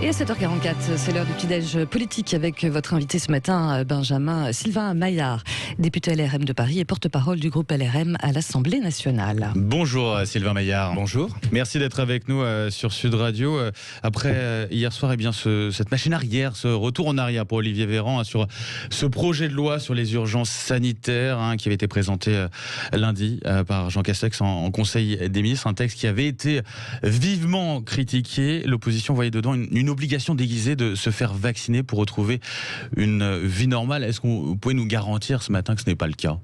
Et à 7h44, c'est l'heure du petit-déj politique avec votre invité ce matin, Sylvain Maillard, député LRM de Paris et porte-parole du groupe LRM à l'Assemblée nationale. Bonjour Sylvain Maillard. Bonjour. Merci d'être avec nous sur Sud Radio. Après hier soir, cette machine arrière, ce retour en arrière pour Olivier Véran sur ce projet de loi sur les urgences sanitaires qui avait été présenté lundi par Jean Castex en Conseil des ministres. Un texte qui avait été vivement critiqué. L'opposition voyait dedans une obligation déguisée de se faire vacciner pour retrouver une vie normale. Est-ce que vous pouvez nous garantir ce matin que ce n'est pas le cas ?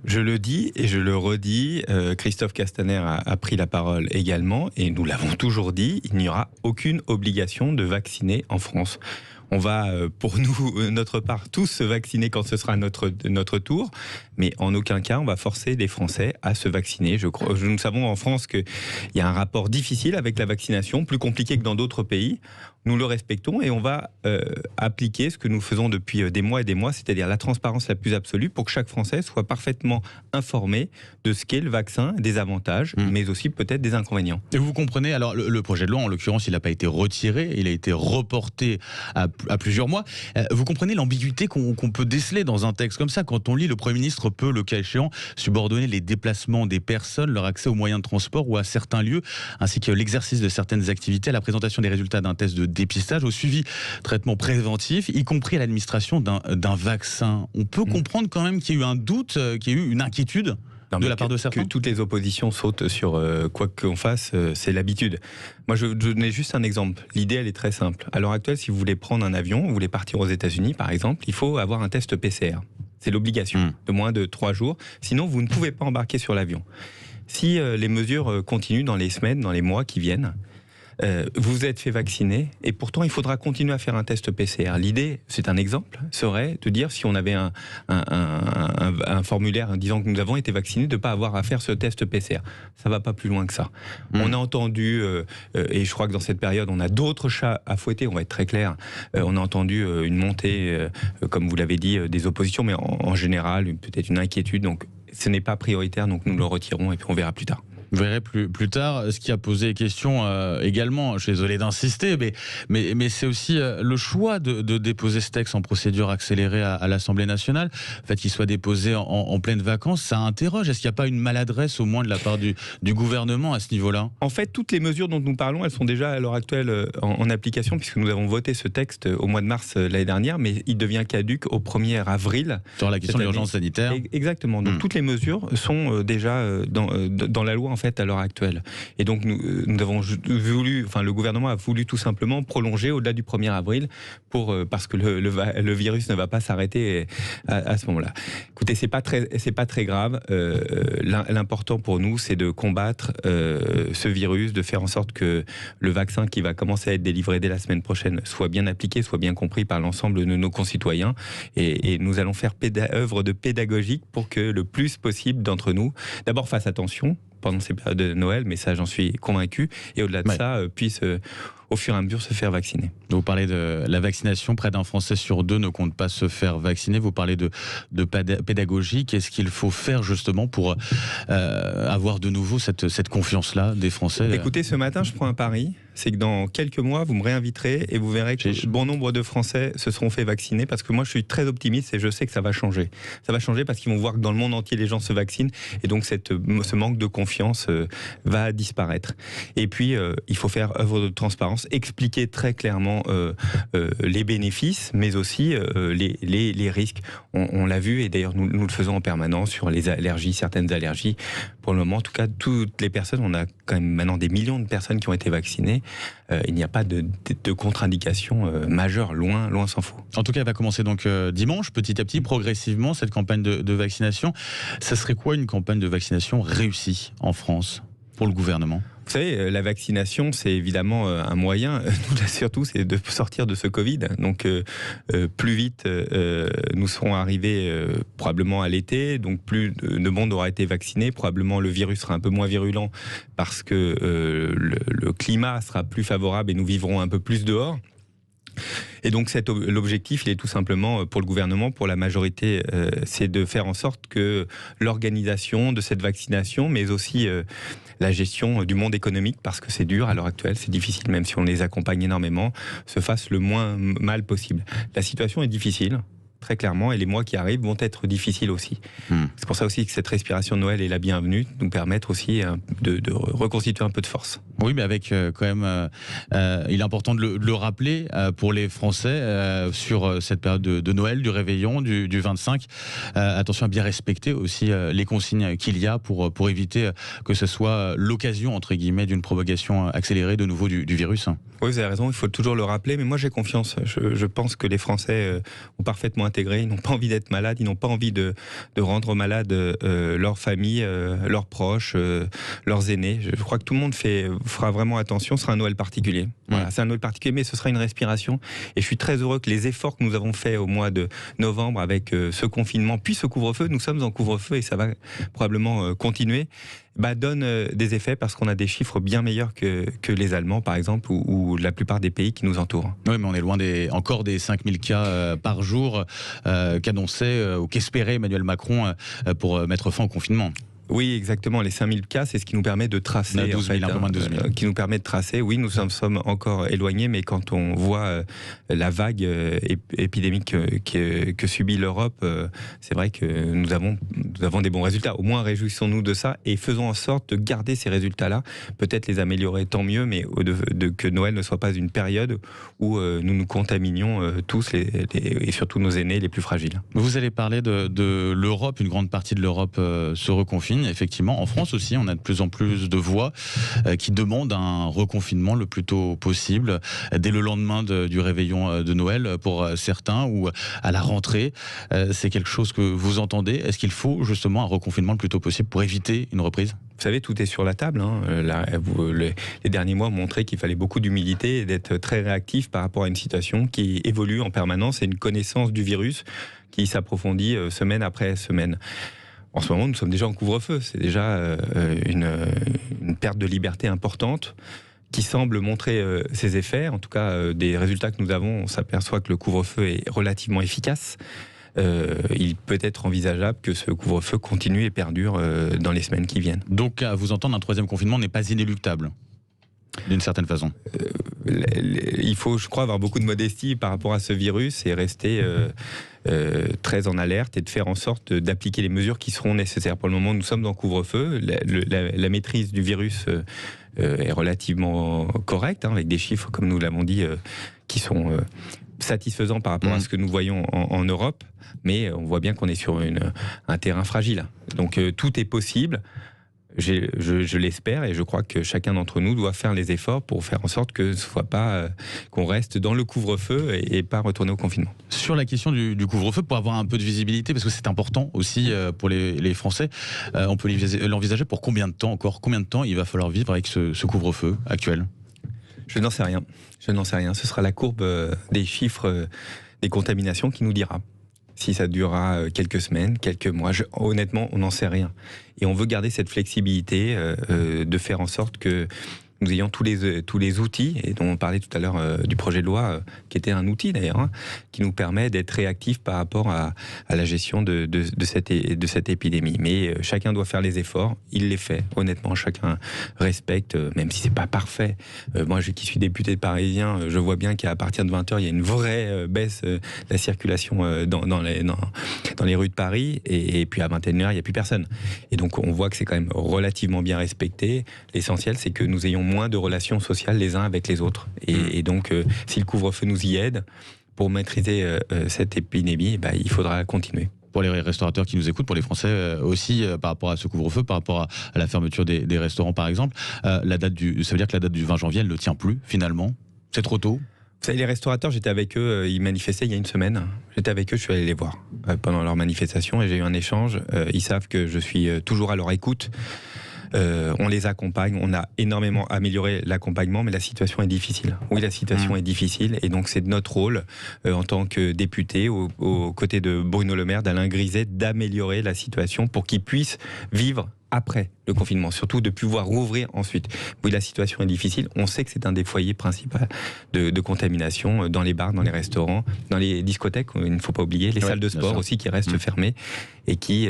Je le dis et je le redis, Christophe Castaner a pris la parole également et nous l'avons toujours dit, il n'y aura aucune obligation de vacciner en France. On va, pour nous, notre part, tous se vacciner quand ce sera notre tour, mais en aucun cas on va forcer les Français à se vacciner. Nous savons en France qu'il y a un rapport difficile avec la vaccination, plus compliqué que dans d'autres pays. Nous le respectons et on va appliquer ce que nous faisons depuis des mois et des mois, c'est-à-dire la transparence la plus absolue pour que chaque Français soit parfaitement informé de ce qu'est le vaccin, des avantages, mais aussi peut-être des inconvénients. Et vous comprenez, alors le projet de loi, en l'occurrence, il n'a pas été retiré, il a été reporté à plusieurs mois. Vous comprenez l'ambiguïté qu'on peut déceler dans un texte comme ça. Quand on lit, le Premier ministre peut, le cas échéant, subordonner les déplacements des personnes, leur accès aux moyens de transport ou à certains lieux, ainsi que l'exercice de certaines activités, à la présentation des résultats d'un test de dépistage, au suivi traitement préventif, y compris à l'administration d'un vaccin. On peut comprendre quand même qu'il y a eu un doute, qu'il y a eu une inquiétude de la part de certains. Que toutes les oppositions sautent sur quoi qu'on fasse, c'est l'habitude. Moi, je donnais juste un exemple. L'idée, elle est très simple. À l'heure actuelle, si vous voulez prendre un avion, vous voulez partir aux États-Unis, par exemple, il faut avoir un test PCR. C'est l'obligation de moins de 3 jours. Sinon, vous ne pouvez pas embarquer sur l'avion. Si les mesures continuent dans les semaines, dans les mois qui viennent, vous vous êtes fait vacciner et pourtant il faudra continuer à faire un test PCR. L'idée, c'est un exemple, serait de dire si on avait un formulaire disant que nous avons été vaccinés, de ne pas avoir à faire ce test PCR. Ça ne va pas plus loin que ça. On a entendu, et je crois que dans cette période, on a d'autres chats à fouetter, on va être très clair, on a entendu une montée, comme vous l'avez dit, des oppositions, mais en général, peut-être une inquiétude. Donc ce n'est pas prioritaire, donc nous le retirons et puis on verra plus tard. Vous verrez plus tard. Ce qui a posé question également, je suis désolé d'insister, mais c'est aussi le choix de déposer ce texte en procédure accélérée à l'Assemblée nationale. Le fait qu'il soit déposé en pleine vacances, ça interroge. Est-ce qu'il n'y a pas une maladresse au moins de la part du gouvernement à ce niveau-là ? En fait, toutes les mesures dont nous parlons, elles sont déjà à l'heure actuelle en application, puisque nous avons voté ce texte au mois de mars l'année dernière, mais il devient caduc au 1er avril. Sur la question de l'urgence sanitaire. Exactement. Donc toutes les mesures sont déjà dans la loi en fait à l'heure actuelle. Et donc nous avons voulu, le gouvernement a voulu tout simplement prolonger au-delà du 1er avril parce que le virus ne va pas s'arrêter à ce moment-là. Écoutez, c'est pas très grave. L'important pour nous, c'est de combattre ce virus, de faire en sorte que le vaccin qui va commencer à être délivré dès la semaine prochaine soit bien appliqué, soit bien compris par l'ensemble de nos concitoyens. Et nous allons faire œuvre de pédagogique pour que le plus possible d'entre nous, d'abord fassent attention pendant ces périodes de Noël, mais ça j'en suis convaincu, et au-delà de ça, puissent au fur et à mesure se faire vacciner. Vous parlez de la vaccination, près d'un Français sur 2 ne compte pas se faire vacciner. Vous parlez de pédagogie. Qu'est-ce qu'il faut faire justement pour avoir de nouveau cette confiance-là des Français ? Écoutez, ce matin, je prends un pari, c'est que dans quelques mois, vous me réinviterez et vous verrez que bon nombre de Français se seront fait vacciner, parce que moi, je suis très optimiste et je sais que ça va changer. Ça va changer parce qu'ils vont voir que dans le monde entier, les gens se vaccinent et donc ce manque de confiance va disparaître. Et puis, il faut faire œuvre de transparence, expliquer très clairement les bénéfices, mais aussi les risques. On l'a vu, et d'ailleurs nous le faisons en permanence sur les allergies, certaines allergies. Pour le moment, en tout cas, toutes les personnes, on a quand même maintenant des millions de personnes qui ont été vaccinées. Il n'y a pas de contre-indication majeure, loin s'en faut. En tout cas, elle va commencer donc dimanche, petit à petit, progressivement, cette campagne de vaccination. Ça serait quoi une campagne de vaccination réussie en France pour le gouvernement ? Vous savez, la vaccination, c'est évidemment un moyen, surtout, c'est de sortir de ce Covid. Donc, plus vite, nous serons arrivés probablement à l'été, donc plus de monde aura été vacciné, probablement le virus sera un peu moins virulent parce que le climat sera plus favorable et nous vivrons un peu plus dehors. Et donc l'objectif, il est tout simplement pour le gouvernement, pour la majorité, c'est de faire en sorte que l'organisation de cette vaccination, mais aussi la gestion du monde économique, parce que c'est dur à l'heure actuelle, c'est difficile, même si on les accompagne énormément, se fasse le moins mal possible. La situation est difficile, très clairement, et les mois qui arrivent vont être difficiles aussi. C'est pour ça aussi que cette respiration de Noël est la bienvenue, nous permettre aussi de reconstituer un peu de force. Oui, mais avec quand même, il est important de le rappeler pour les Français sur cette période de Noël, du réveillon, du 25. Attention à bien respecter aussi les consignes qu'il y a pour éviter que ce soit l'occasion, entre guillemets, d'une propagation accélérée de nouveau du virus. Oui, vous avez raison, il faut toujours le rappeler, mais moi j'ai confiance. Je pense que les Français ont parfaitement intégré, ils n'ont pas envie d'être malades, ils n'ont pas envie de rendre malades leur famille, leurs proches, leurs aînés. Je crois que tout le monde fera vraiment attention, ce sera un Noël particulier. Voilà, c'est un Noël particulier, mais ce sera une respiration. Et je suis très heureux que les efforts que nous avons faits au mois de novembre avec ce confinement, puis ce couvre-feu, nous sommes en couvre-feu et ça va probablement continuer, donne des effets parce qu'on a des chiffres bien meilleurs que les Allemands, par exemple, ou la plupart des pays qui nous entourent. Oui, mais on est loin encore des 5000 cas par jour qu'annonçait ou qu'espérait Emmanuel Macron pour mettre fin au confinement. Oui, exactement. Les 5000 cas, c'est ce qui nous permet de tracer. 12 000, un peu moins de 12 000. Qui nous permet de tracer. Oui, nous en sommes encore éloignés, mais quand on voit la vague épidémique que subit l'Europe, c'est vrai que nous avons des bons résultats. Au moins, réjouissons-nous de ça et faisons en sorte de garder ces résultats-là. Peut-être les améliorer, tant mieux, mais que Noël ne soit pas une période où nous nous contaminions tous, et surtout nos aînés les plus fragiles. Vous allez parler de l'Europe. Une grande partie de l'Europe se reconfine. Effectivement, en France aussi, on a de plus en plus de voix qui demandent un reconfinement le plus tôt possible, dès le lendemain du réveillon de Noël pour certains, ou à la rentrée. C'est quelque chose que vous entendez. Est-ce qu'il faut justement un reconfinement le plus tôt possible pour éviter une reprise ? Vous savez, tout est sur la table. Les derniers mois ont montré qu'il fallait beaucoup d'humilité et d'être très réactif par rapport à une situation qui évolue en permanence et une connaissance du virus qui s'approfondit semaine après semaine. En ce moment, nous sommes déjà en couvre-feu. C'est déjà une perte de liberté importante qui semble montrer ses effets. En tout cas, des résultats que nous avons, on s'aperçoit que le couvre-feu est relativement efficace. Il peut être envisageable que ce couvre-feu continue et perdure dans les semaines qui viennent. Donc, à vous entendre, un troisième confinement n'est pas inéluctable, d'une certaine façon. Il faut, je crois, avoir beaucoup de modestie par rapport à ce virus et rester très en alerte et de faire en sorte d'appliquer les mesures qui seront nécessaires. Pour le moment, nous sommes en couvre-feu. La maîtrise du virus est relativement correcte, avec des chiffres, comme nous l'avons dit, qui sont satisfaisants par rapport à ce que nous voyons en Europe. Mais on voit bien qu'on est sur un terrain fragile. Donc tout est possible. Je l'espère et je crois que chacun d'entre nous doit faire les efforts pour faire en sorte que ce soit pas qu'on reste dans le couvre-feu et pas retourner au confinement. Sur la question du couvre-feu, pour avoir un peu de visibilité, parce que c'est important aussi pour les Français, on peut l'envisager pour combien de temps encore ? Combien de temps il va falloir vivre avec ce couvre-feu actuel ? Je n'en sais rien. Ce sera la courbe des chiffres des contaminations qui nous dira. Si ça durera quelques semaines, quelques mois, honnêtement, on n'en sait rien. Et on veut garder cette flexibilité de faire en sorte que nous ayons tous les outils, et dont on parlait tout à l'heure du projet de loi, qui était un outil d'ailleurs, qui nous permet d'être réactifs par rapport à la gestion de cette épidémie. Mais chacun doit faire les efforts, il les fait. Honnêtement, chacun respecte, même si c'est pas parfait. Moi, qui suis député parisien, je vois bien qu'à partir de 20h, il y a une vraie baisse de la circulation dans les rues de Paris, et puis à 21h, il n'y a plus personne. Et donc, on voit que c'est quand même relativement bien respecté. L'essentiel, c'est que nous ayons moins de relations sociales les uns avec les autres. Et donc, si le couvre-feu nous y aide pour maîtriser cette épidémie, il faudra continuer. Pour les restaurateurs qui nous écoutent, pour les Français aussi, par rapport à ce couvre-feu, par rapport à la fermeture des restaurants par exemple, ça veut dire que la date du 20 janvier, elle ne tient plus finalement ? C'est trop tôt ? Vous savez, les restaurateurs, j'étais avec eux, ils manifestaient il y a une semaine. J'étais avec eux, je suis allé les voir pendant leur manifestation et j'ai eu un échange. Ils savent que je suis toujours à leur écoute. On les accompagne, on a énormément amélioré l'accompagnement, mais la situation est difficile. Oui, la situation est difficile, et donc c'est de notre rôle, en tant que député, aux côtés de Bruno Le Maire, d'Alain Griset, d'améliorer la situation pour qu'ils puissent vivre après le confinement, surtout de pouvoir rouvrir ensuite. Oui, la situation est difficile. On sait que c'est un des foyers principaux de contamination dans les bars, dans les restaurants, dans les discothèques, il ne faut pas oublier, les salles de sport aussi qui restent fermées et qui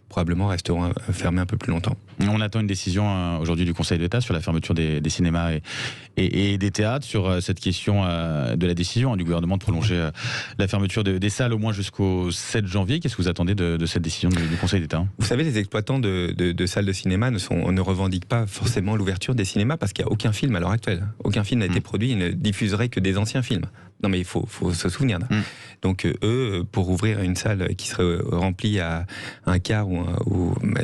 probablement resteront fermées un peu plus longtemps. On attend une décision aujourd'hui du Conseil d'État sur la fermeture des cinémas et des théâtres, sur cette question de la décision du gouvernement de prolonger la fermeture des salles au moins jusqu'au 7 janvier. Qu'est-ce que vous attendez de cette décision du Conseil d'État ? Vous savez, les exploitants de salles de cinéma ne revendiquent pas forcément l'ouverture des cinémas parce qu'il n'y a aucun film à l'heure actuelle. Aucun film n'a été produit, ils ne diffuseraient que des anciens films. Non mais il faut se souvenir. Donc eux, pour ouvrir une salle qui serait remplie à un quart,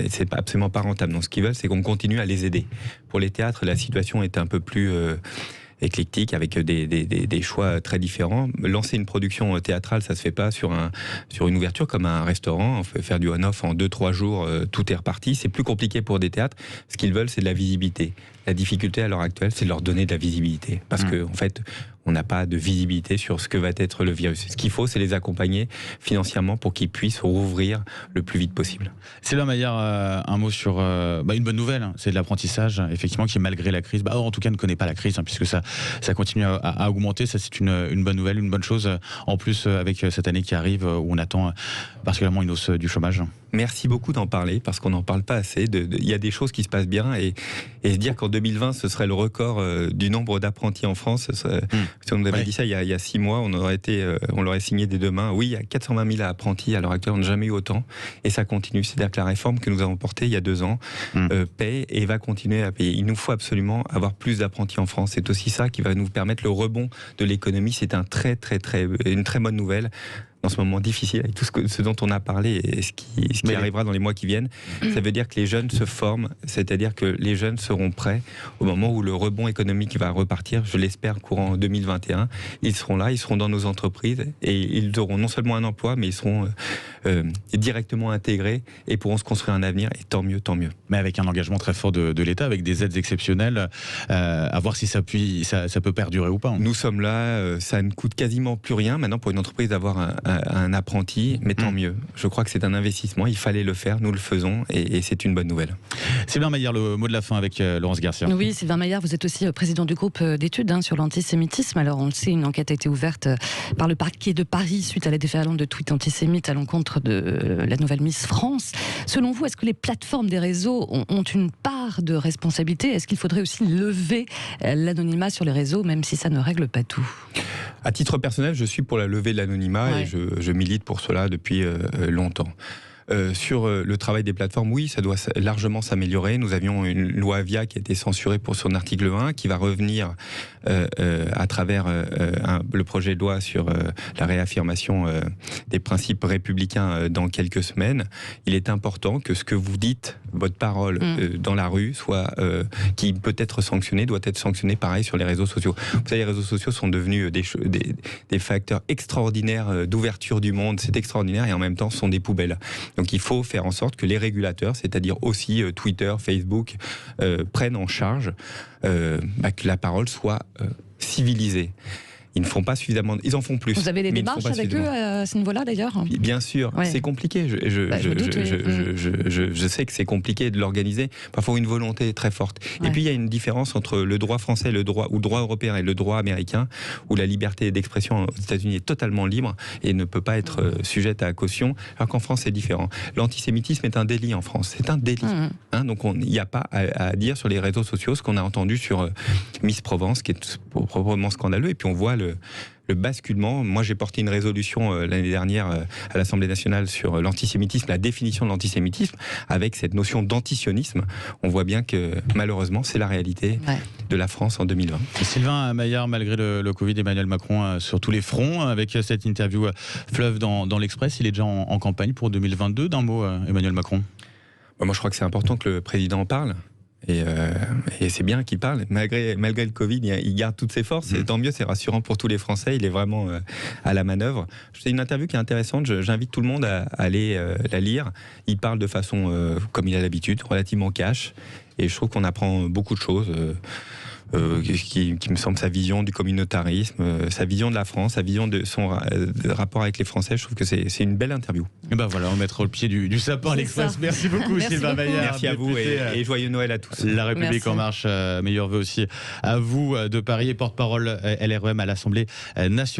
c'est absolument pas rentable. Donc ce qu'ils veulent, c'est qu'on continue à les aider. Pour les théâtres, la situation est un peu plus éclectique, avec des choix très différents. Lancer une production théâtrale, ça se fait pas sur une ouverture comme un restaurant. On peut faire du on-off en 2-3 jours, tout est reparti. C'est plus compliqué pour des théâtres. Ce qu'ils veulent, c'est de la visibilité. La difficulté à l'heure actuelle, c'est de leur donner de la visibilité. Parce que, en fait, on n'a pas de visibilité sur ce que va être le virus. Ce qu'il faut, c'est les accompagner financièrement pour qu'ils puissent rouvrir le plus vite possible. Sylvain Maillard, un mot sur une bonne nouvelle, c'est de l'apprentissage, effectivement, qui malgré la crise, en tout cas ne connaît pas la crise, puisque ça continue à augmenter. Ça, c'est une bonne nouvelle, une bonne chose. En plus, avec cette année qui arrive, où on attend particulièrement une hausse du chômage. Merci beaucoup d'en parler, parce qu'on n'en parle pas assez. Il y a des choses qui se passent bien, et se dire qu'en 2020, ce serait le record du nombre d'apprentis en France. Si on nous avait dit ça il y a 6 mois, on l'aurait signé dès demain. Oui, il y a 420 000 apprentis à l'heure actuelle, on n'a jamais eu autant, et ça continue. C'est-à-dire que la réforme que nous avons portée il y a 2 ans paie et va continuer à payer. Il nous faut absolument avoir plus d'apprentis en France. C'est aussi ça qui va nous permettre le rebond de l'économie. C'est une très bonne nouvelle. Dans ce moment difficile, avec tout ce dont on a parlé et ce qui arrivera dans les mois qui viennent, ça veut dire que les jeunes se forment, c'est-à-dire que les jeunes seront prêts au moment où le rebond économique va repartir, je l'espère courant 2021, ils seront là, ils seront dans nos entreprises et ils auront non seulement un emploi, mais ils seront directement intégrés et pourront se construire un avenir, et tant mieux, tant mieux. Mais avec un engagement très fort de l'État, avec des aides exceptionnelles, à voir si ça peut perdurer ou pas. Nous sommes là, ça ne coûte quasiment plus rien maintenant pour une entreprise d'avoir un apprenti, mais tant mieux. Je crois que c'est un investissement, il fallait le faire, nous le faisons, et c'est une bonne nouvelle. Sylvain Maillard, le mot de la fin avec Laurence Garcia. Oui, Sylvain Maillard, vous êtes aussi président du groupe d'études sur l'antisémitisme. Alors on le sait, une enquête a été ouverte par le parquet de Paris suite à la déferlante de tweets antisémites à l'encontre de la nouvelle Miss France. Selon vous, est-ce que les plateformes des réseaux ont une part de responsabilité ? Est-ce qu'il faudrait aussi lever l'anonymat sur les réseaux, même si ça ne règle pas tout ? À titre personnel, je suis pour la levée de l'anonymat, et je milite pour cela depuis longtemps. Sur le travail des plateformes, oui, ça doit largement s'améliorer. Nous avions une loi Avia qui a été censurée pour son article 1, qui va revenir à travers le projet de loi sur la réaffirmation des principes républicains dans quelques semaines. Il est important que ce que vous dites, votre parole dans la rue, qui peut être sanctionné, doit être sanctionné pareil sur les réseaux sociaux. Vous savez, les réseaux sociaux sont devenus des facteurs extraordinaires d'ouverture du monde. C'est extraordinaire, et en même temps, ce sont des poubelles. Donc il faut faire en sorte que les régulateurs, c'est-à-dire aussi Twitter, Facebook, prennent en charge que la parole soit civilisée. Ils ne font pas suffisamment. Ils en font plus. Vous avez des démarches avec eux à ce niveau-là, d'ailleurs ? Bien sûr, c'est compliqué. Je sais que c'est compliqué de l'organiser. Parfois, une volonté très forte. Et puis, il y a une différence entre le droit français, le droit européen et le droit américain, où la liberté d'expression aux États-Unis est totalement libre et ne peut pas être sujette à caution, alors qu'en France, c'est différent. L'antisémitisme est un délit en France. C'est un délit. Donc, il n'y a pas à dire sur les réseaux sociaux ce qu'on a entendu sur Miss Provence, qui est proprement scandaleux. Et puis, on voit le basculement. Moi, j'ai porté une résolution l'année dernière à l'Assemblée nationale sur l'antisémitisme, la définition de l'antisémitisme, avec cette notion d'antisionisme. On voit bien que, malheureusement, c'est la réalité de la France en 2020. Sylvain Maillard, malgré le Covid, Emmanuel Macron sur tous les fronts, avec cette intervio fleuve dans l'Express, il est déjà en campagne pour 2022. D'un mot, Emmanuel Macron. Moi, je crois que c'est important que le président en parle. Et c'est bien qu'il parle. Malgré le Covid, il garde toutes ses forces. Et tant mieux, c'est rassurant pour tous les Français. Il est vraiment à la manœuvre. C'est une interview qui est intéressante. J'invite tout le monde à aller la lire. Il parle de façon, comme il a l'habitude, relativement cash. Et je trouve qu'on apprend beaucoup de choses. qui me semble sa vision du communautarisme, sa vision de la France, sa vision de son rapport avec les Français. Je trouve que c'est une belle interview. Et ben voilà, on mettra le pied du sapin à l'Express. Merci beaucoup, Merci Sylvain beaucoup. Maillard. Merci à vous et joyeux Noël à tous. La République Merci. en marche, meilleurs vœux aussi à vous de Paris et porte-parole LREM à l'Assemblée nationale.